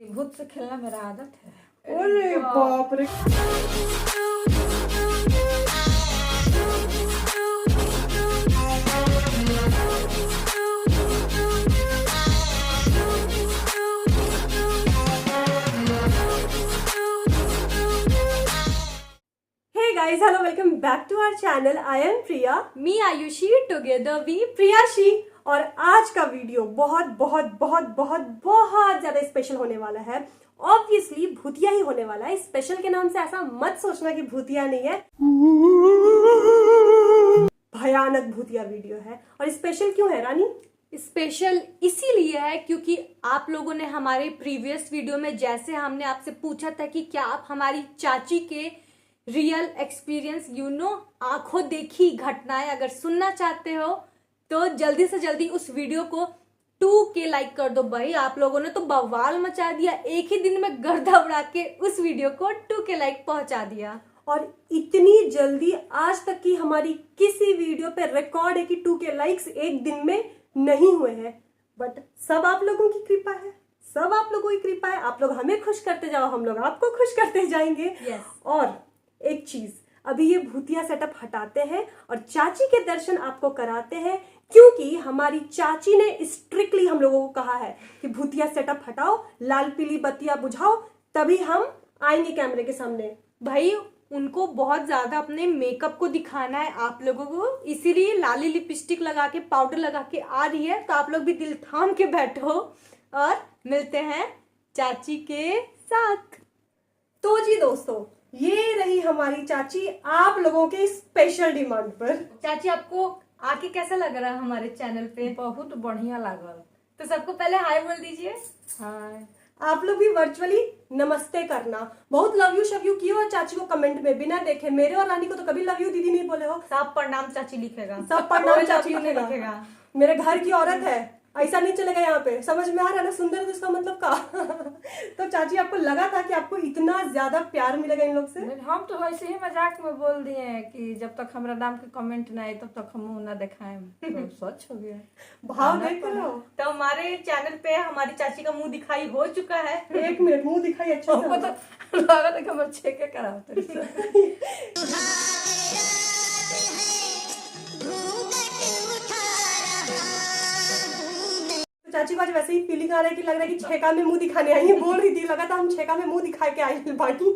भूत से खेलना मेरा आदत है। अरे बाप रे। Hey guys, hello, welcome back to our channel. I am Priya. Me Ayushi, together we प्रियाशी। और आज का वीडियो बहुत बहुत बहुत बहुत बहुत ज्यादा स्पेशल होने वाला है। ऑब्वियसली भूतिया ही होने वाला है। स्पेशल के नाम से ऐसा मत सोचना कि भूतिया नहीं है, भयानक भूतिया वीडियो है। और स्पेशल क्यों है रानी? स्पेशल इसीलिए है क्योंकि आप लोगों ने हमारे प्रीवियस वीडियो में जैसे हमने आपसे पूछा था कि क्या आप हमारी चाची के रियल एक्सपीरियंस आंखों देखी घटनाएं अगर सुनना चाहते हो तो जल्दी से जल्दी उस वीडियो को 2K लाइक कर दो। भाई आप लोगों ने तो बवाल मचा दिया, एक ही दिन में गर्दा उड़ा के उस वीडियो को 2K लाइक पहुंचा दिया। और इतनी जल्दी आज तक की हमारी किसी वीडियो पे रिकॉर्ड है कि 2K लाइक्स एक दिन में नहीं हुए हैं। बट सब आप लोगों की कृपा है, सब आप लोगों की कृपा है। आप लोग हमें खुश करते जाओ, हम लोग आपको खुश करते जाएंगे। Yes. और एक चीज, अभी ये भूतिया सेटअप हटाते हैं और चाची के दर्शन आपको कराते हैं, क्योंकि हमारी चाची ने स्ट्रिक्टली हम लोगों को कहा है कि भूतिया सेटअप हटाओ, लाल पीली बत्तियां बुझाओ, तभी हम आएंगे कैमरे के सामने। भाई उनको बहुत ज्यादा अपने मेकअप को दिखाना है आप लोगों को, इसीलिए लाली लिपस्टिक लगा के पाउडर लगा के आ रही है। तो आप लोग भी दिल थाम के बैठो और मिलते हैं चाची के साथ। तो जी दोस्तों, ये रही हमारी चाची आप लोगों के स्पेशल डिमांड पर। चाची आपको आके कैसा लग रहा है हमारे चैनल पे? बहुत बढ़िया लागल। तो सबको पहले हाय बोल दीजिए। हाय। आप लोग भी वर्चुअली नमस्ते करना। बहुत लव यू शव यू किए हो चाची को कमेंट में बिना देखे। मेरे और रानी को तो कभी लव यू दीदी नहीं बोले हो। सब प्रणाम चाची लिखेगा, सब प्रणाम चाची नहीं लिखेगा। मेरे घर की औरत है, ऐसा नहीं चलेगा यहाँ पे। समझ में आ रहा है ना सुंदर तो इसका मतलब का। तो चाची आपको लगा था कि आपको इतना ज्यादा प्यार मिलेगा इन लोग से? हम तो ऐसे ही मजाक में बोल दिए हैं कि जब तक हमारा नाम के कमेंट ना आए तब तक हम मुंह ना दिखाएं। तो सच हो गया। भाव देख रहे हो? तो हमारे चैनल पे हमारी चाची का मुंह दिखाई हो चुका है। एक मिनट, मुंह दिखाई अच्छा हमको तो लगा था कि हम छेके कराओ। चाची को आज वैसे ही फीलिंग आ रहा है कि लग रहा है कि छेका में मुंह दिखाने आई है। बोल रही थी, लगा था हम छेका में मुंह दिखा के आई है बाकी।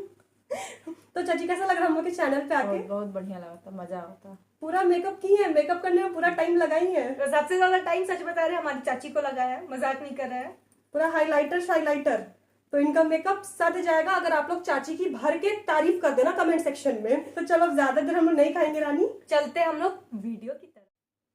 तो चाची कैसा लग रहा है हम लोग के चैनल पे आके? बहुत बढ़िया लगा था, मजा आता। पूरा मेकअप की है, मेकअप करने में पूरा टाइम लगाई है। तो सबसे ज्यादा टाइम सच बता रहे हमारी चाची को लगा है, मजाक नहीं कर रहा है। पूरा हाइलाइटर तो इनका मेकअप सद जाएगा अगर आप लोग चाची की भर के तारीफ कर देना कमेंट सेक्शन में। तो चलो अब ज्यादा देर हम लोग नहीं खाएंगे रानी, चलते हम लोग वीडियो की तरफ।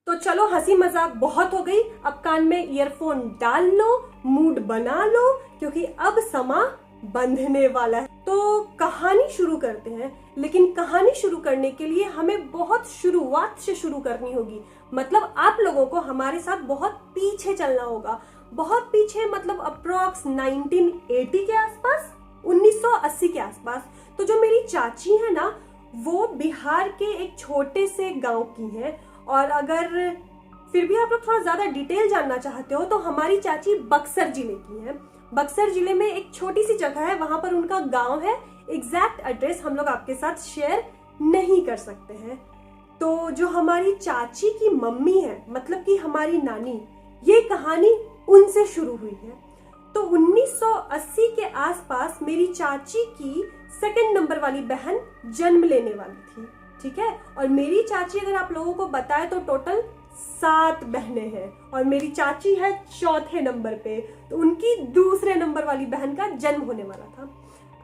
तो चलो हंसी मजाक बहुत हो गई, अब कान में ईयरफोन डाल लो, मूड बना लो, क्योंकि अब समा बंधने वाला है। तो कहानी शुरू करते हैं, लेकिन कहानी शुरू करने के लिए हमें बहुत शुरुआत से शुरू करनी होगी। मतलब आप लोगों को हमारे साथ बहुत पीछे चलना होगा। बहुत पीछे मतलब अप्रोक्स 1980 के आसपास, 1980 के आसपास। तो जो मेरी चाची है ना, वो बिहार के एक छोटे से गांव की है। और अगर फिर भी आप लोग थोड़ा ज्यादा डिटेल जानना चाहते हो तो हमारी चाची बक्सर जिले की है। बक्सर जिले में एक छोटी सी जगह है, वहां पर उनका गांव है। एग्जैक्ट एड्रेस हम लोग आपके साथ शेयर नहीं कर सकते हैं। तो जो हमारी चाची की मम्मी है, मतलब कि हमारी नानी, ये कहानी उनसे शुरू हुई है। तो 1980 के आसपास मेरी चाची की सेकंड नंबर वाली बहन जन्म लेने वाली थी, ठीक है। और मेरी चाची अगर आप लोगों को बताए तो टोटल 7 बहनें हैं और मेरी चाची है चौथे नंबर पे। तो उनकी दूसरे नंबर वाली बहन का जन्म होने वाला था।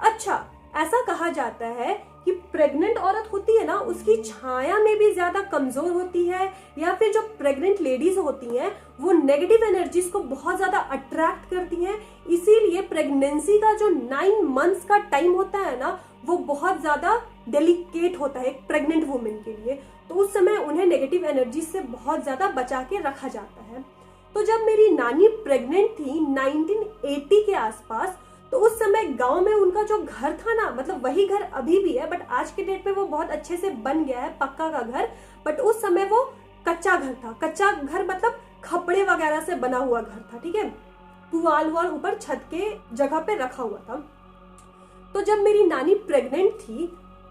अच्छा, ऐसा कहा जाता है कि प्रेग्नेंट औरत होती है ना, उसकी छाया में भी ज्यादा कमजोर होती है, या फिर जो प्रेग्नेंट लेडीज होती हैं वो नेगेटिव एनर्जीज को बहुत ज्यादा अट्रैक्ट करती हैं। इसीलिए प्रेगनेंसी का जो 9 मंथ्स का टाइम होता है ना, वो बहुत ज्यादा डेलिकेट होता है एक प्रेग्नेंट वुमेन के लिए। तो उस समय उन्हें नेगेटिव एनर्जी से बहुत ज्यादा बचा के रखा जाता है। तो जब मेरी नानी प्रेग्नेंट थी 1980 के आसपास, तो उस समय गांव में उनका जो घर था ना, मतलब वही घर अभी भी है, बट आज के डेट में वो बहुत अच्छे से बन गया है, पक्का का घर। बट उस समय वो कच्चा घर था। कच्चा घर मतलब खपड़े वगैरह से बना हुआ घर था, ठीक है। पुआल वाल ऊपर छत के जगह पे रखा हुआ था। तो जब मेरी नानी प्रेग्नेंट थी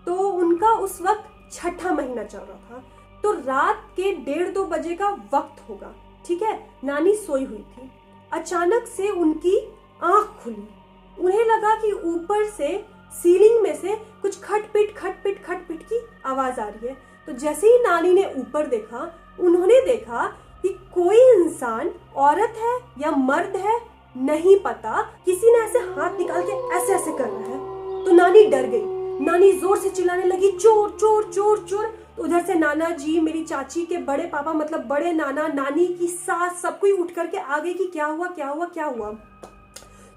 तो उनका उस वक्त 6ठा महीना चल रहा था, तो रात के 1:30-2 बजे का वक्त होगा, ठीक है। नानी सोई हुई थी, अचानक से उनकी आंख खुली। उन्हें लगा कि ऊपर से सीलिंग में से कुछ खटपिट की आवाज आ रही है। तो जैसे ही नानी ने ऊपर देखा, उन्होंने देखा कि कोई इंसान, औरत है या मर्द है नहीं पता, किसी ने ऐसे हाथ निकाल के ऐसे ऐसे कर रहा है। तो नानी डर गई, नानी जोर से चिल्लाने लगी, चोर चोर चोर चोर। तो उधर से नाना जी, मेरी चाची के बड़े पापा मतलब बड़े नाना, नानी की सास, सब कोई उठ करके आ गए कि क्या हुआ क्या हुआ क्या हुआ।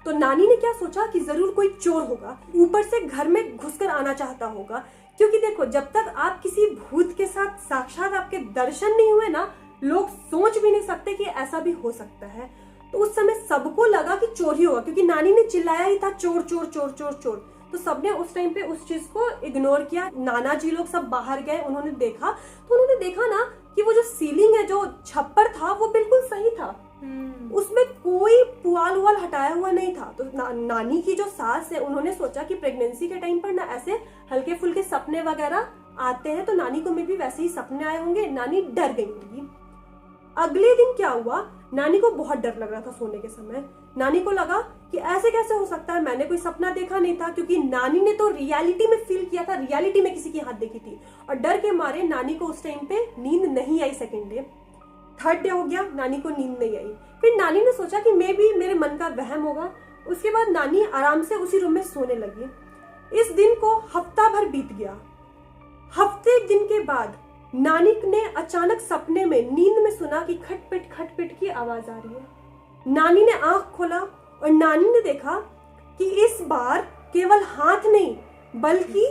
तो नानी ने क्या सोचा कि जरूर कोई चोर होगा, ऊपर से घर में घुसकर आना चाहता होगा। क्योंकि देखो, जब तक आप किसी भूत के साथ साक्षात आपके दर्शन नहीं हुए ना, लोग सोच भी नहीं सकते कि ऐसा भी हो सकता है। तो उस समय सबको लगा कि चोर ही होगा, क्योंकि नानी ने चिल्लाया ही था चोर चोर चोर चोर चोर। तो सबने उस टाइम पे उस चीज को इग्नोर किया। नाना जी लोग सब बाहर गए, उन्होंने देखा, तो उन्होंने देखा ना कि वो जो सीलिंग है, जो छप्पर था, वो बिल्कुल सही था, उसमें कोई पुआल उवाल हटाया हुआ नहीं था। तो नानी की जो सास है, उन्होंने सोचा कि प्रेगनेंसी के टाइम पर ना ऐसे हल्के फुल्के सपने वगैरह आते हैं, तो नानी को में भी वैसे ही सपने आए होंगे। नानी डर गई होंगी। अगले दिन क्या हुआ, नानी को बहुत डर लग रहा था सोने के समय। नानी को लगा कि ऐसे कैसे हो सकता है, मैंने कोई सपना देखा नहीं था, क्योंकि नानी ने तो रियलिटी में फील किया था, रियलिटी में किसी की हाथ देखी थी। और डर के मारे नानी को उस टाइम पे नींद नहीं आई। सेकेंड डे, थर्ड डे हो गया, नानी को नींद नहीं आई। फिर नानी ने सोचा कि मे बी मेरे मन का वहम होगा। उसके बाद नानी आराम से उसी रूम में सोने लगी। इस दिन को हफ्ता भर बीत गया। हफ्ते दिन के बाद नानी ने अचानक सपने में, नींद में सुना कि खटपिट की आवाज आ रही है। नानी ने आंख खोला और नानी ने देखा कि इस बार केवल हाथ नहीं, बल्कि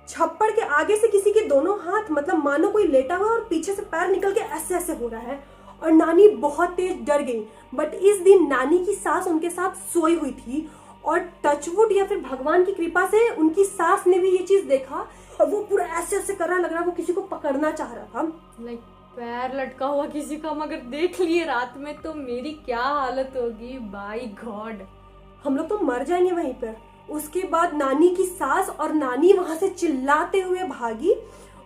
छप्पड़ के आगे से किसी के दोनों हाथ, मतलब मानो कोई लेटा हुआ और पीछे से पैर निकल के ऐसे ऐसे हो रहा है। और नानी बहुत तेज डर गई। बट इस दिन नानी की सास उनके साथ सोई हुई थी, और टचवुड या फिर भगवान की कृपा से उनकी सास ने भी ये चीज देखा, और वो पूरा ऐसे ऐसे कर रहा, लग रहा वो किसी को पकड़ना चाह रहा था। लाइक पैर लटका हुआ किसी का, मगर देख लिए रात में तो मेरी क्या हालत होगी, बाय गॉड, हम लोग तो मर जाएंगे वहीं पर। उसके बाद नानी की सास और नानी वहां से चिल्लाते हुए भागी।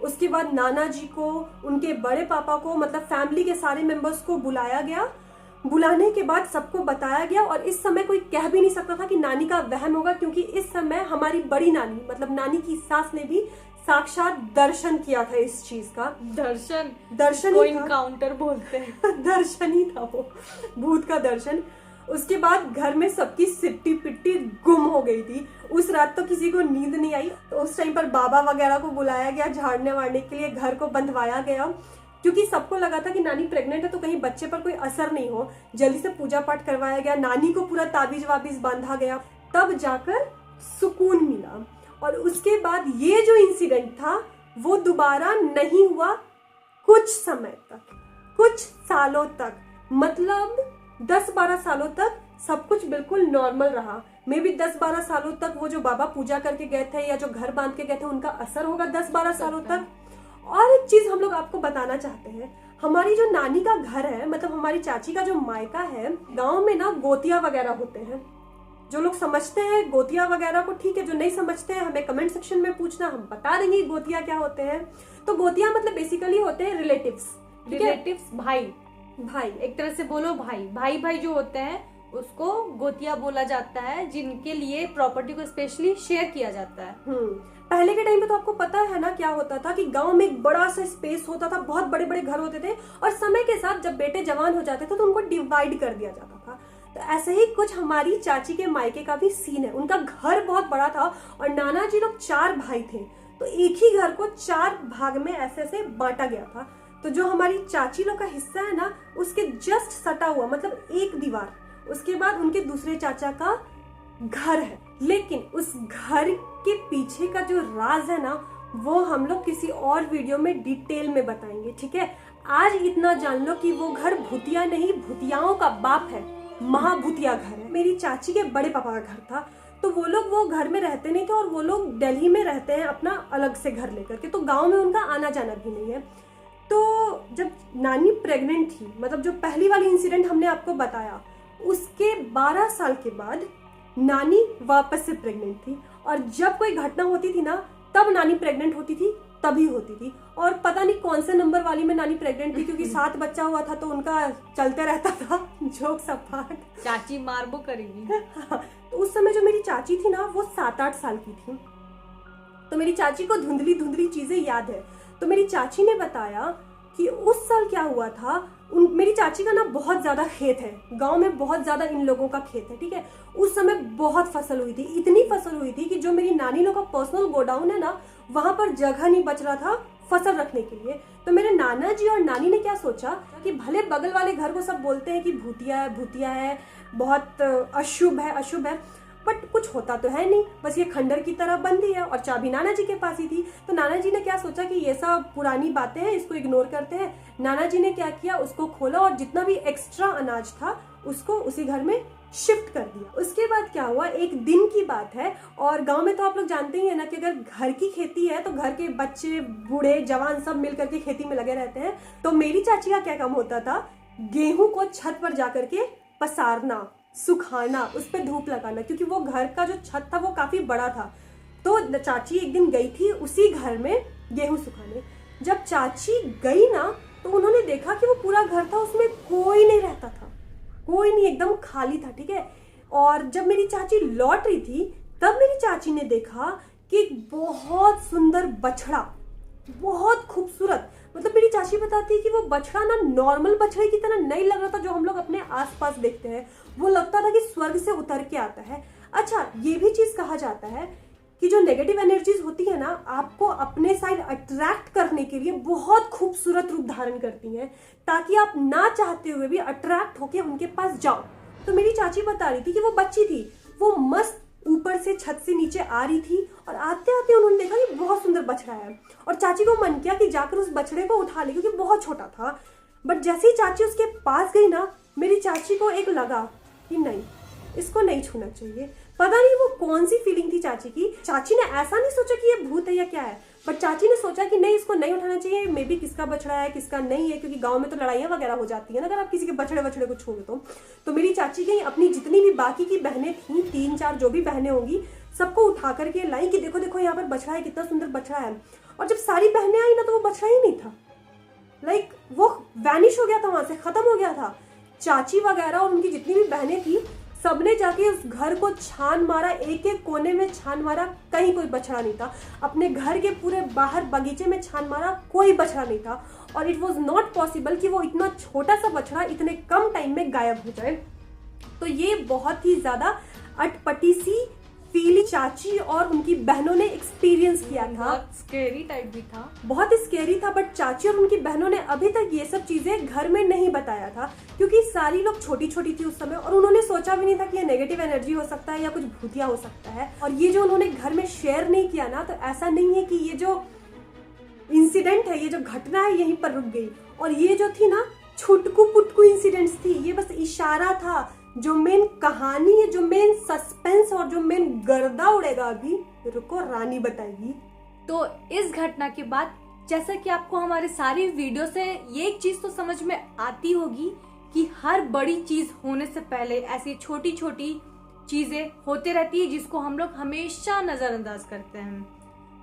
उसके बाद नाना जी को, उनके बड़े पापा को, मतलब फैमिली के सारे मेंबर्स को बुलाया गया। बुलाने के बाद सबको बताया गया, और इस समय कोई कह भी नहीं सकता था कि नानी का वहम होगा, क्योंकि इस समय हमारी बड़ी नानी, मतलब नानी की सास ने भी साक्षात दर्शन किया था इस चीज का। दर्शन कोई ही था, इनकाउंटर बोलते हैं। दर्शन ही था वो, भूत का दर्शन। उसके बाद घर में सबकी सिट्टी पिट्टी गुम हो गई थी। उस रात तो किसी को नींद नहीं आई। तो उस टाइम पर बाबा वगैरह को बुलाया गया, झाड़ने वाड़ने के लिए घर को बंधवाया गया, क्योंकि सबको लगा था कि नानी प्रेग्नेंट है तो कहीं बच्चे पर कोई असर नहीं हो। जल्दी से पूजा पाठ करवाया गया, नानी को पूरा ताबीज वाबीज बांधा गया, तब जाकर सुकून मिला। और उसके बाद ये जो इंसिडेंट था वो दोबारा नहीं हुआ कुछ समय तक, कुछ सालों तक, मतलब 10-12 सालों तक सब कुछ बिल्कुल नॉर्मल रहा। मे भी 10-12 सालों तक वो जो बाबा पूजा करके गए थे या जो घर बांध के गए थे, उनका असर होगा 10-12 सालों तक। और एक चीज हम लोग आपको बताना चाहते हैं, हमारी जो नानी का घर है, मतलब हमारी चाची का जो मायका है, गांव में ना गोतिया वगैरह होते हैं। जो लोग समझते हैं गोतिया वगैरह को ठीक है, जो नहीं समझते हैं हमें कमेंट सेक्शन में पूछना, हम बता देंगे गोतिया क्या होते हैं। तो गोतिया मतलब बेसिकली होते हैं रिलेटिव्स, भाई एक तरह से बोलो भाई जो होते हैं उसको गोतिया बोला जाता है, जिनके लिए प्रॉपर्टी को स्पेशली शेयर किया जाता है। पहले के टाइम पे तो आपको पता है ना क्या होता था कि गांव में एक बड़ा सा स्पेस होता था, बहुत बड़े बड़े घर होते थे, और समय के साथ जब बेटे जवान हो जाते थे तो उनको डिवाइड कर दिया जाता था। तो ऐसे ही कुछ हमारी चाची के मायके का भी सीन है। उनका घर बहुत बड़ा था और नाना जी लोग 4 भाई थे, तो एक ही घर को 4 भाग में ऐसे ऐसे बांटा गया था। तो जो हमारी चाची लोग का हिस्सा है ना, उसके जस्ट सटा हुआ, मतलब एक दीवार, उसके बाद उनके दूसरे चाचा का घर है। लेकिन उस घर के पीछे का जो राज है ना, वो हम लोग किसी और वीडियो में डिटेल में बताएंगे, ठीक है। आज इतना जान लो कि वो घर भूतिया नहीं, भूतियाओं का बाप है, महाभूतिया घर है। मेरी चाची के बड़े पापा का घर था, तो वो लोग वो घर में रहते नहीं थे, और वो लोग दिल्ली में रहते हैं अपना अलग से घर लेकर के, तो गाँव में उनका आना जाना भी नहीं है। तो जब नानी प्रेग्नेंट थी, मतलब जो पहली वाली इंसिडेंट हमने आपको बताया, उसके 12 साल के बाद नानी वापस से प्रेग्नेंट थी, और जब कोई घटना होती थी ना तब नानी प्रेग्नेंट होती थी, तभी होती थी। और पता नहीं कौन से नंबर वाली में नानी प्रेग्नेंट थी, क्योंकि 7 बच्चा हुआ था तो उनका चलते रहता था जोक सपाट, चाची मारबो करेगी। तो उस समय जो मेरी चाची थी ना वो 7-8 साल की थी, तो मेरी चाची को धुंधली धुंधली चीजें याद है। तो मेरी चाची ने बताया कि उस साल क्या हुआ था। मेरी चाची का ना बहुत ज्यादा खेत है, गांव में बहुत ज्यादा इन लोगों का खेत है, ठीक है। उस समय बहुत फसल हुई थी, इतनी फसल हुई थी कि जो मेरी नानी लोग का पर्सनल गोडाउन है ना, वहां पर जगह नहीं बच रहा था फसल रखने के लिए। तो मेरे नाना जी और नानी ने क्या सोचा कि भले बगल वाले घर को सब बोलते हैं कि भूतिया है, बहुत अशुभ है, बट कुछ होता तो है नहीं, बस ये खंडर की तरह बंदी है, और चाबी नाना जी के पास ही थी। तो नाना जी ने क्या सोचा कि ये सब पुरानी बातें हैं, इसको इग्नोर करते हैं। नाना जी ने क्या किया, उसको खोला और जितना भी एक्स्ट्रा अनाज था उसको उसी घर में शिफ्ट कर दिया। उसके बाद क्या हुआ, एक दिन की बात है, और गांव में तो आप लोग जानते ही है ना कि अगर घर की खेती है तो घर के बच्चे बूढ़े जवान सब मिल करके खेती में लगे रहते हैं। तो मेरी चाची का क्या काम होता था, गेहूं को छत पर जाकर के पसारना, सुखाना, उस पर धूप लगाना, क्योंकि वो घर का जो छत था वो काफी बड़ा था। तो चाची एक दिन गई थी उसी घर में गेहूं सुखाने। जब चाची गई ना तो उन्होंने देखा कि वो पूरा घर था, उसमें कोई नहीं रहता था, कोई नहीं, एकदम खाली था, ठीक है। और जब मेरी चाची लौट रही थी तब मेरी चाची ने देखा कि एक बहुत सुंदर बछड़ा, बहुत खूबसूरत, मतलब मेरी चाची बताती है कि वो बछड़ा ना नॉर्मल बछड़े की तरह नहीं लग रहा था जो हम लोग अपने आसपास देखते हैं, वो लगता था कि स्वर्ग से उतर के आता है। अच्छा, ये भी चीज कहा जाता है कि जो नेगेटिव एनर्जीज होती है ना, आपको अपने साइड अट्रैक्ट करने के लिए बहुत खूबसूरत रूप धारण करती हैं, ताकि आप ना चाहते हुए भी अट्रैक्ट होके उनके पास जाओ। तो मेरी चाची बता रही थी कि वो बच्ची थी, वो मस्त ऊपर से छत से नीचे आ रही थी, और आते आते उन्होंने देखा कि बहुत सुंदर बछड़ा है, और चाची को मन किया कि जाकर उस बछड़े को उठा ले, क्योंकि बहुत छोटा था। बट जैसे ही चाची उसके पास गई ना, मेरी चाची को एक लगा कि नहीं, इसको नहीं छूना चाहिए। पता नहीं वो कौन सी फीलिंग थी चाची की। चाची ने ऐसा नहीं सोचा कि ये भूत है या क्या है, बट चाची ने सोचा कि नहीं, इसको नहीं उठाना चाहिए, मे बी किसका बछड़ा है किसका नहीं है, क्योंकि गांव में तो लड़ाइयां वगैरह हो जाती है ना अगर आप किसी के बछड़े को छूओगे तो मेरी चाची गई, अपनी जितनी भी बाकी की बहनें थी, 3-4 जो भी बहनें होंगी, सबको उठा करके लाई कि देखो देखो यहाँ पर बछड़ा है, कितना सुंदर बछड़ा है। और जब सारी बहनें आई ना तो वो बछड़ा ही नहीं था, लाइक वो वैनिश हो गया था, वहां से खत्म हो गया था। चाची वगैरह और उनकी जितनी भी बहनें थी, सबने जाके उस घर को छान मारा, एक एक कोने में छान मारा, कहीं कोई बछड़ा नहीं था। अपने घर के पूरे बाहर बगीचे में छान मारा, कोई बछड़ा नहीं था। और इट वॉज नॉट पॉसिबल कि वो इतना छोटा सा बछड़ा इतने कम टाइम में गायब हो जाए। तो ये बहुत ही ज्यादा अटपटी सी फीलिंग चाची और उनकी बहनों ने एक्सपीरियंस किया था। बहुत स्केरी टाइप भी था, बहुत स्केरी था। बट चाची और उनकी बहनों ने अभी तक ये सब चीजें घर में नहीं बताया था, क्योंकि सारी लोग छोटी छोटी थी उस समय, और उन्होंने सोचा भी नहीं था कि ये नेगेटिव एनर्जी हो सकता है या कुछ भूतिया हो सकता है। और ये जो उन्होंने घर में शेयर नहीं किया ना, तो ऐसा नहीं है कि ये जो इंसिडेंट है, ये जो घटना है, यहीं पर रुक गई। और ये जो थी ना छुटकू पुटकू इंसिडेंट्स थी, ये बस इशारा था। जो मेन कहानी है, जो मेन सस्पेंस और जो मेन गर्दा उड़ेगा, अभी रुको रानी बताएगी। तो इस घटना के बाद जैसा कि आपको हमारे सारी वीडियो से ये एक चीज तो समझ में आती होगी कि हर बड़ी चीज होने से पहले ऐसी छोटी छोटी चीजें होते रहती है, जिसको हम लोग हमेशा नजरअंदाज करते हैं।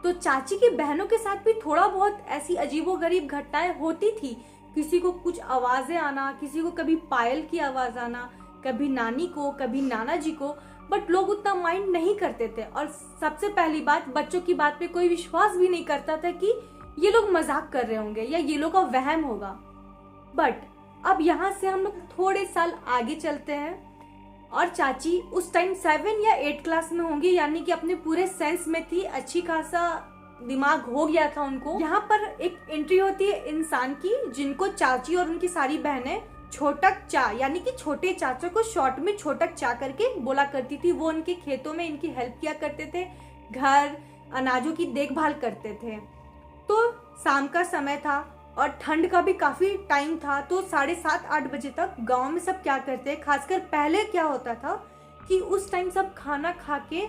तो चाची की बहनों के साथ भी थोड़ा बहुत ऐसी अजीबोगरीब घटनाएं होती थी। किसी को कुछ आवाजें आना, किसी को कभी पायल की आवाज आना, कभी नानी को, कभी नाना जी को, बट लोग उतना माइंड नहीं करते थे। और सबसे पहली बात, बच्चों की बात पे कोई विश्वास भी नहीं करता था कि ये लोग मजाक कर रहे होंगे या ये लोग का वहम होगा। बट अब यहाँ से हम लोग थोड़े साल आगे चलते हैं, और चाची उस टाइम 7 या 8 क्लास में होंगी, यानी कि अपने पूरे सेंस में थी, अच्छी खासा दिमाग हो गया था उनको। यहाँ पर एक एंट्री होती है इंसान की, जिनको चाची और उनकी सारी बहनें छोटक चा, यानी कि छोटे चाचा को शॉर्ट में छोटक चा करके बोला करती थी। वो उनके खेतों में इनकी हेल्प किया करते थे, घर अनाजों की देखभाल करते थे। तो शाम का समय था और ठंड का भी काफी टाइम था, तो 7:30-8 बजे तक गांव में सब क्या करते हैं, खासकर पहले क्या होता था कि उस टाइम सब खाना खा के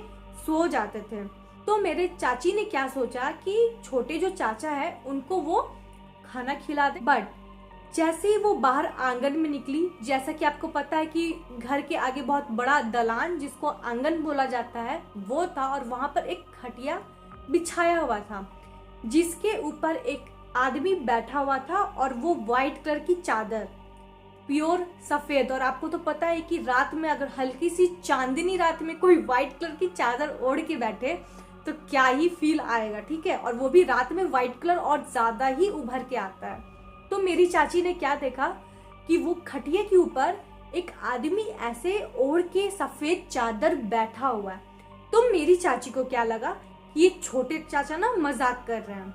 सो जाते थे। तो मेरे चाची ने क्या सोचा कि छोटे जो चाचा है उनको वो खाना खिला दे। बट जैसे ही वो बाहर आंगन में निकली, जैसा कि आपको पता है कि घर के आगे बहुत बड़ा दलान जिसको आंगन बोला जाता है वो था, और वहां पर एक खटिया बिछाया हुआ था जिसके ऊपर एक आदमी बैठा हुआ था, और वो व्हाइट कलर की चादर, प्योर सफेद। और आपको तो पता है कि रात में अगर हल्की सी चांदनी रात में कोई व्हाइट कलर की चादर ओढ़ के बैठे तो क्या ही फील आएगा, ठीक है। और वो भी रात में व्हाइट कलर और ज्यादा ही उभर के आता है। तो मेरी चाची ने क्या देखा कि वो खटिया के ऊपर एक आदमी ऐसे ओढ़ के सफेद चादर बैठा हुआ है। तो मेरी चाची को क्या लगा कि ये छोटे चाचा ना मजाक कर रहे हैं।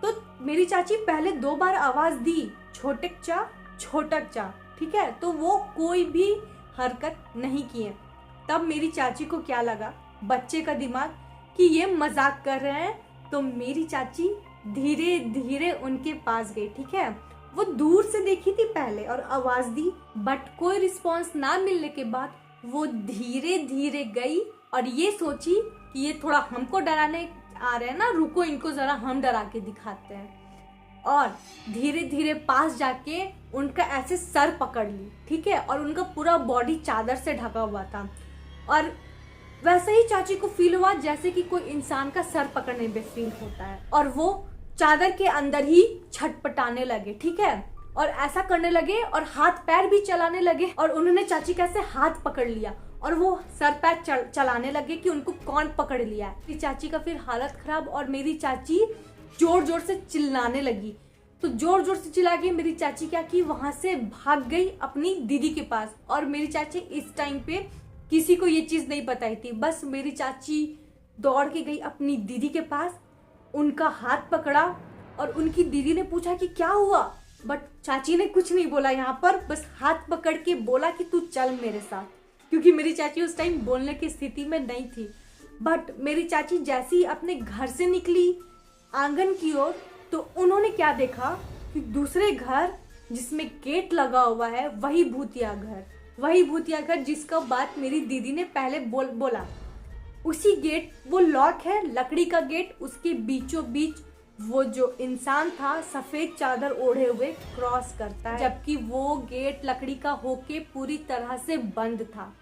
तो मेरी चाची पहले 2 बार आवाज दी, छोटक चा छोटक चा, ठीक है। तो वो कोई भी हरकत नहीं किए। तब मेरी चाची को क्या लगा, बच्चे का दिमाग, कि ये मजाक कर रहे हैं। तो मेरी चाची धीरे धीरे उनके पास गई, ठीक है। वो दूर से देखी थी पहले और आवाज दी, बट कोई रिस्पांस ना मिलने के बाद वो धीरे धीरे गई और ये सोची कि ये थोड़ा हमको डराने आ रहे हैं ना, रुको इनको जरा हम डरा के दिखाते हैं। और धीरे धीरे पास जाके उनका ऐसे सर पकड़ ली, ठीक है। और उनका पूरा बॉडी चादर से ढका हुआ था, और वैसे ही चाची को फील हुआ जैसे कि कोई इंसान का सर पकड़ने में फील होता है। और वो चादर के अंदर ही छटपटाने लगे, ठीक है। और ऐसा करने लगे और हाथ पैर भी चलाने लगे, और उन्होंने चाची का ऐसे हाथ पकड़ लिया और वो सर पैर चलाने लगे कि उनको कौन पकड़ लिया है। मेरी चाची का फिर हालत खराब, और मेरी चाची जोर जोर से चिल्लाने लगी। तो जोर जोर से चिल्ला के मेरी चाची क्या की, वहां से भाग गई अपनी दीदी के पास। और मेरी चाची इस टाइम पे किसी को ये चीज नहीं बताई थी, बस मेरी चाची दौड़ के गई अपनी दीदी के पास, उनका हाथ पकड़ा, और उनकी दीदी ने पूछा कि क्या हुआ, बट चाची ने कुछ नहीं बोला यहाँ पर, बस हाथ पकड़ के बोला कि तू चल मेरे साथ, क्योंकि मेरी चाची उस टाइम बोलने की स्थिति में नहीं थी। बट मेरी चाची जैसे ही अपने घर से निकली आंगन की ओर, तो उन्होंने क्या देखा कि दूसरे घर जिसमें गेट लगा हुआ है वही भूतिया घर जिसका बात मेरी दीदी ने पहले बोला, उसी गेट, वो लॉक है लकड़ी का गेट, उसके बीचों बीच वो जो इंसान था सफेद चादर ओढ़े हुए क्रॉस करता है, जबकि वो गेट लकड़ी का होके पूरी तरह से बंद था।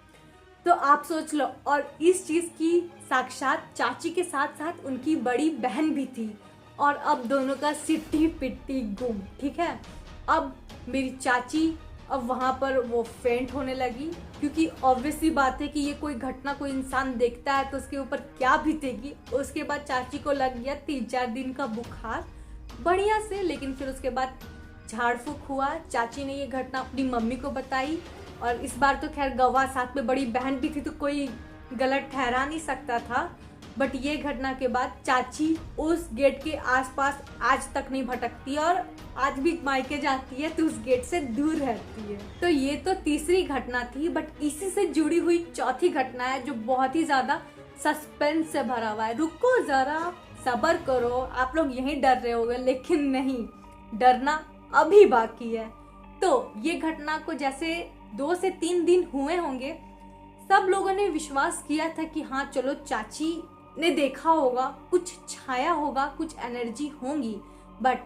तो आप सोच लो, और इस चीज की साक्षात चाची के साथ साथ उनकी बड़ी बहन भी थी, और अब दोनों का सिट्टी पिट्टी गुम, ठीक है। अब मेरी चाची अब वहां पर वो फेंट होने लगी, क्योंकि ऑब्वियसली बात है कि ये कोई घटना कोई इंसान देखता है तो उसके ऊपर क्या बीतेगी। उसके बाद चाची को लग गया 3-4 दिन का बुखार बढ़िया से, लेकिन फिर उसके बाद झाड़ फूक हुआ। चाची ने ये घटना अपनी मम्मी को बताई, और इस बार तो खैर गवाह साथ में बड़ी बहन भी थी तो कोई गलत ठहरा नहीं सकता था। बट ये घटना के बाद चाची उस गेट के आसपास आज तक नहीं भटकती, और आज भी मायके जाती है तो उस गेट से दूर रहती है। तो ये तो तीसरी घटना थी, बट इसी से जुड़ी हुई चौथी घटना है जो बहुत ही ज्यादा सस्पेंस से भरा हुआ है। रुको जरा, सब्र करो, आप लोग यहीं डर रहे होगे, लेकिन नहीं, डरना अभी बाकी है। तो ये घटना को जैसे 2 से 3 दिन हुए होंगे, सब लोगों ने विश्वास किया था कि हाँ चलो चाची ने देखा होगा, कुछ छाया होगा, कुछ एनर्जी होंगी। बट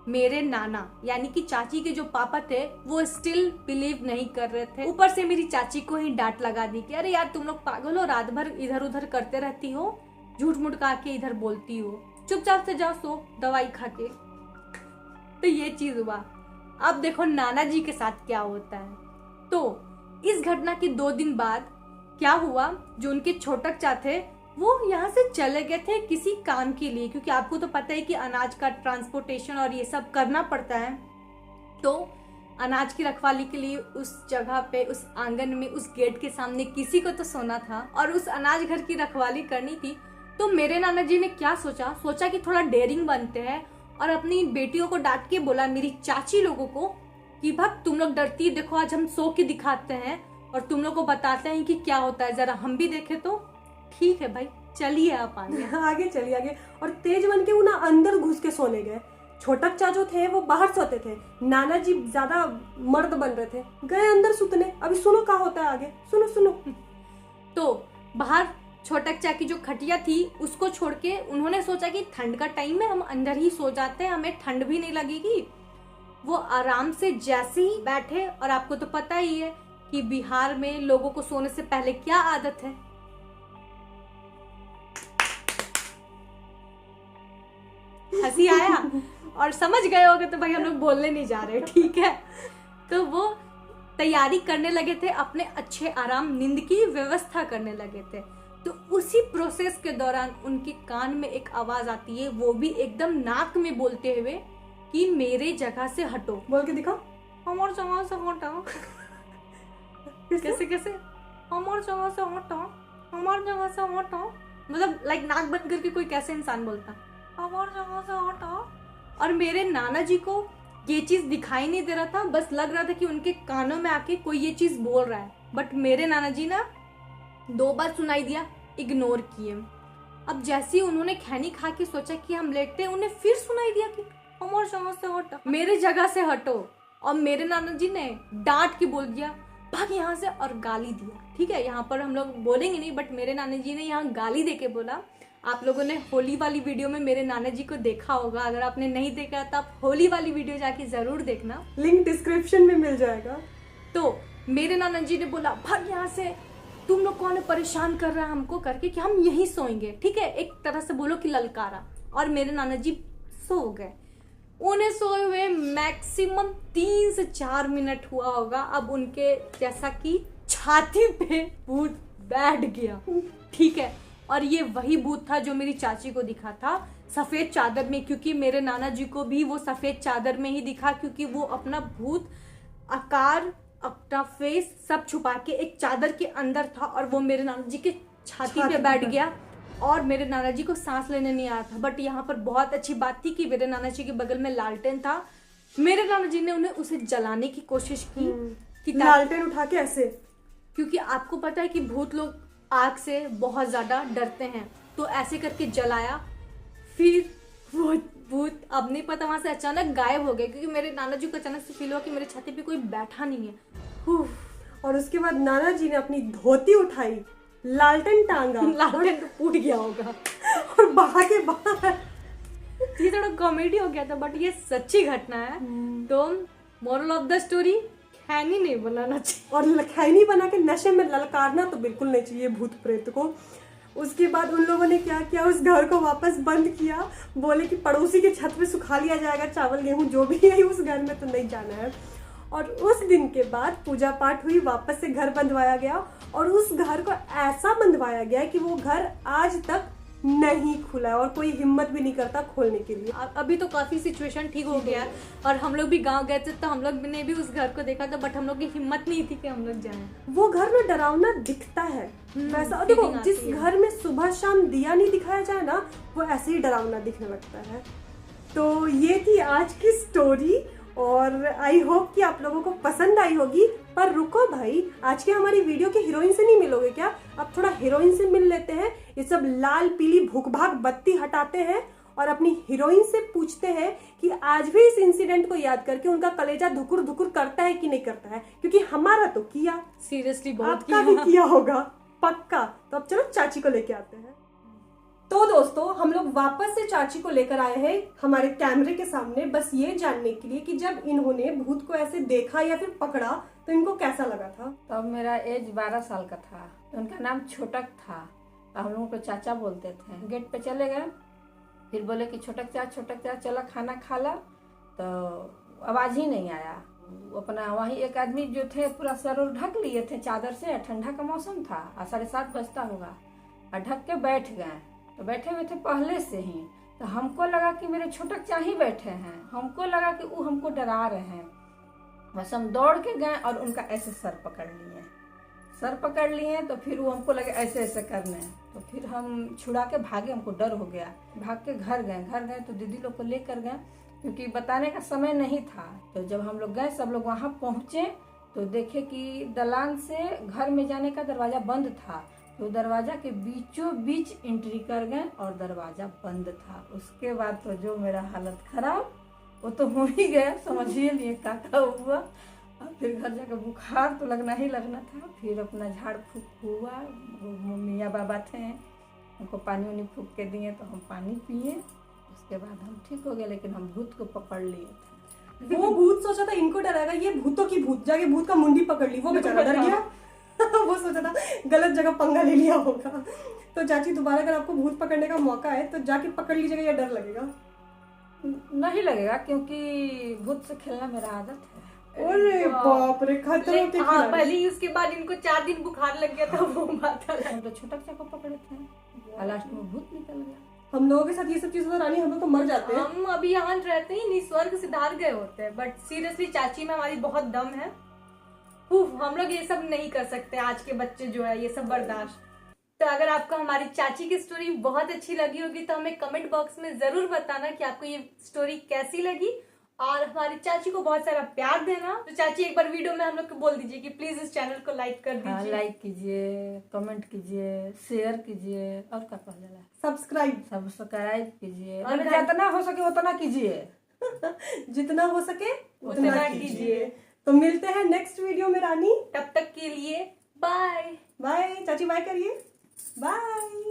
मेरे नाना यानी कि चाची के जो पापा थे वो स्टिल बिलीव नहीं कर रहे थे। ऊपर से मेरी चाची को ही डांट लगा दी कि अरे यार तुम लोग पागल हो, रात भर इधर उधर करते रहती हो, झूठ मूठ का के इधर बोलती हो, चुपचाप से जाओ सो दवाई खा के। तो ये चीज हुआ। अब देखो नाना जी के साथ क्या होता है। तो इस घटना के 2 दिन बाद क्या हुआ, जो उनके छोटक चा थे वो यहाँ से चले गए थे किसी काम के लिए, क्योंकि आपको तो पता है कि अनाज का ट्रांसपोर्टेशन और ये सब करना पड़ता है। तो अनाज की रखवाली के लिए उस जगह पे, उस आंगन में, उस गेट के सामने किसी को तो सोना था और उस अनाज घर की रखवाली करनी थी। तो मेरे नाना जी ने क्या सोचा कि थोड़ा डेयरिंग बनते हैं, और अपनी बेटियों को डांट के बोला मेरी चाची लोगों को कि भाग तुम लोग डरती है, देखो आज हम सो के दिखाते हैं और तुम लोग को बताते हैं कि क्या होता है, जरा हम भी देखे। तो ठीक है भाई, चलिए आप आगे चलिए आगे। और तेज बन के वो ना अंदर घुस के सोने गए। छोटक चा जो थे वो बाहर सोते थे, नाना जी ज्यादा मर्द बन रहे थे, गए अंदर सुतने। अभी सुनो क्या होता है आगे, सुनो। तो बाहर छोटक चा की जो खटिया थी उसको छोड़ के उन्होंने सोचा कि ठंड का टाइम है, हम अंदर ही सो जाते हैं, हमें ठंड भी नहीं लगेगी। वो आराम से जैसे ही बैठे, और आपको तो पता ही है कि बिहार में लोगों को सोने से पहले क्या आदत है, हंसी आया और समझ गए होगे तो भाई हम लोग बोलने नहीं जा रहे, ठीक है। तो वो तैयारी करने लगे थे, अपने अच्छे आराम नींद की व्यवस्था करने लगे थे। तो उसी प्रोसेस के दौरान उनके कान में एक आवाज आती है, वो भी एकदम नाक में बोलते हुए कि मेरे जगह से हटो। बोल के दिखाओ। हमारे जगह से हटो। कैसे कैसे? हमारे जगह से हटो, हमारे जगह से हटो। मतलब लाइक नाक बंद करके कोई कैसे इंसान बोलता, हमारे जगह से हटो। और मेरे नाना जी को ये चीज दिखाई नहीं दे रहा था, बस लग रहा था कि उनके कानों में आके कोई ये चीज बोल रहा है। बट मेरे नाना जी ना 2 बार सुनाई दिया, इग्नोर किए। अब जैसे ही उन्होंने खैनी खा के सोचा कि हम लेटते, उन्हें फिर सुनाई दिया कि हमारे जगह से हटो, मेरे जगह से हटो। और मेरे नाना जी ने डांट के बोल दिया भाग यहाँ से, और गाली दिया। ठीक है, यहाँ पर हम लोग बोलेंगे नहीं, बट मेरे नाना जी ने यहाँ गाली देके बोला। आप लोगों ने होली वाली वीडियो में मेरे नाना जी को देखा होगा, अगर आपने नहीं देखा तो आप होली वाली वीडियो जाके जरूर देखना, लिंक डिस्क्रिप्शन में मिल जाएगा। तो मेरे नाना जी ने बोला भाग यहाँ से, तुम लोग कौन परेशान कर रहा है हमको करके कि हम यहीं सोएंगे। ठीक है, एक तरह से बोलो कि ललकारा। और मेरे नाना जी सो गए। उन्हें सोए हुए मैक्सिमम 3 से 4 मिनट हुआ होगा। अब उनके जैसा कि छाती पे भूत बैठ गया। ठीक है, और ये वही भूत था जो मेरी चाची को दिखा था सफेद चादर में, क्योंकि मेरे नाना जी को भी वो सफेद चादर में ही दिखा, क्योंकि वो अपना भूत आकार, अपना फेस सब छुपा के एक चादर के अंदर था, और वो मेरे नाना जी के छाती पे बैठ गया। और मेरे नाना जी को सांस लेने नहीं आया था। बट यहाँ पर बहुत अच्छी बात थी कि मेरे नाना जी के बगल में लालटेन था। मेरे नाना जी ने उन्हें उसे जलाने की कोशिश की कि लालटेन उठा के ऐसे, क्योंकि आपको पता है कि भूत लोग आग से बहुत ज्यादा डरते हैं, तो ऐसे करके जलाया। फिर वो भूत अब नहीं पता वहां से अचानक गायब हो गए, क्योंकि मेरे नाना जी को अचानक से फील हुआ कि मेरे छाती पे कोई बैठा नहीं है। और उसके बाद नाना जी ने अपनी धोती उठाई, लालटेन टांगा, लालटेन तो टूट गया होगा और भागे बाहर। ये थोड़ा कॉमेडी हो गया था, बट ये सच्ची घटना है। तो मोरल ऑफ द स्टोरी, खैनी नहीं बनाना चाहिए, और खैनी बना के नशे में ललकारना तो बिल्कुल नहीं चाहिए भूत प्रेत को। उसके बाद उन लोगों ने क्या किया, उस घर को वापस बंद किया। बोले कि पड़ोसी के छत पे सुखा लिया जाएगा, चावल गेहूं जो भी है, उस घर में तो नहीं जाना है। और उस दिन के बाद पूजा पाठ हुई, वापस से घर बंधवाया गया। और उस घर को ऐसा बंधवाया गया कि वो घर आज तक नहीं खुला है, और कोई हिम्मत भी नहीं करता खोलने के लिए। अभी तो काफी सिचुएशन ठीक हो गया है, और हम लोग भी गांव गए थे तो हम लोग ने भी उस घर को देखा था, बट हम लोग की हिम्मत नहीं थी कि हम लोग जाएं। वो घर में डरावना दिखता है वैसा। और देखो, जिस घर में सुबह शाम दिया नहीं दिखाया जाए ना, वो ऐसे ही डरावना दिखने लगता है। तो ये थी आज की स्टोरी, और आई होप कि आप लोगों को पसंद आई होगी। पर रुको भाई, आज के हमारी वीडियो के हीरोइन से नहीं मिलोगे क्या? अब थोड़ा हीरोइन से मिल लेते हैं। ये सब लाल पीली भूख भाग बत्ती हटाते हैं और अपनी हीरोइन से पूछते हैं कि आज भी इस इंसिडेंट को याद करके उनका कलेजा धुकुर धुकुर करता है कि नहीं करता है, क्योंकि हमारा तो किया, सीरियसली बहुत आपका भी किया होगा पक्का। तो अब चलो चाची को लेके आते हैं। तो दोस्तों, हम लोग वापस से चाची को लेकर आए हैं हमारे कैमरे के सामने, बस ये जानने के लिए कि जब इन्होंने भूत को ऐसे देखा या फिर पकड़ा तो इनको कैसा लगा था। तब मेरा एज 12 साल का था। उनका नाम छोटक था, तो हम लोगों को चाचा बोलते थे। गेट पे चले गए, फिर बोले कि छोटक चा चलो खाना खा ला, तो आवाज ही नहीं आया। अपना वही एक आदमी जो थे पूरा सर और ढक लिए थे चादर से, ठंडा का मौसम था, 7:30 बजता होगा, और ढक के बैठ गए। तो बैठे हुए थे पहले से ही, तो हमको लगा कि मेरे छोटक चा ही बैठे हैं, हमको लगा कि वो हमको डरा रहे हैं। बस हम दौड़ के गए और उनका ऐसे सर पकड़ लिए। तो फिर वो हमको लगे ऐसे ऐसे करने, तो फिर हम छुड़ा के भागे, हमको डर हो गया। भाग के घर गए तो दीदी लोग को लेकर गए, क्योंकि बताने का समय नहीं था। तो जब हम लोग गए, सब लोग वहाँ पहुँचे, तो देखे कि दलान से घर में जाने का दरवाजा बंद था। तो दरवाजा के बीचों बीच एंट्री कर गए और दरवाजा बंद था। उसके बाद तो जो मेरा हालत खराब, वो तो हो ही गया, समझिए लिए क्या हुआ। और फिर घर जाकर बुखार तो लगना ही लगना था। फिर अपना झाड़ फूक हुआ, वो मियाँ बाबा थे, उनको पानी वानी फूक के दिए, तो हम पानी पिए। उसके बाद हम ठीक हो गए, लेकिन हम भूत को पकड़ लिए थे। वो भूत सोचा था इनको डराएगा, ये भूतों की भूत, जाके भूत का मुंडी पकड़ ली, वो बेचारा डर गया। वो सोचा था गलत जगह पंगा ले लिया होगा। तो चाची दोबारा अगर आपको भूत पकड़ने का मौका है तो जाके पकड़ लीजिएगा या डर लगेगा? नहीं लगेगा, क्योंकि भूत से खेलना मेरा आदत है। अरे बाप रे, खतरों के हाँ, खिलाड़ी। पहले ही उसके बाद इनको 4 दिन बुखार लग गया था, वो बात अलग। हम तो छोटक चा को पकड़े थे और लास्ट में भूत निकल गया। हम लोगों के साथ ये सब चीजें तो रानी, हम लोग तो मर जाते हैं। हम अभी यहाँ रहते ही नहीं, स्वर्ग सिधार गए होते हैं। बट सीरियसली चाची में हमारी बहुत दम है। हम लोग ये सब नहीं कर सकते, आज के बच्चे जो है ये सब बर्दाश्त। तो अगर आपको हमारी चाची की स्टोरी बहुत अच्छी लगी होगी तो हमें कमेंट बॉक्स में जरूर बताना कि आपको ये स्टोरी कैसी लगी, और हमारी चाची को बहुत सारा प्यार देना। तो चाची एक बार वीडियो में हम लोग को बोल दीजिए कि प्लीज इस चैनल को लाइक कर हाँ, दीजिए। लाइक कीजिए, कमेंट कीजिए, शेयर कीजिए, और क्या कहल जाला, सब्सक्राइब कीजिए, और और जितना हो सके उतना कीजिए। जितना हो सके उतना उतना कीजिए। कीजिए। तो मिलते हैं नेक्स्ट वीडियो में रानी। तब तक के लिए बाय। बाय चाची, बाय करिए, बाय।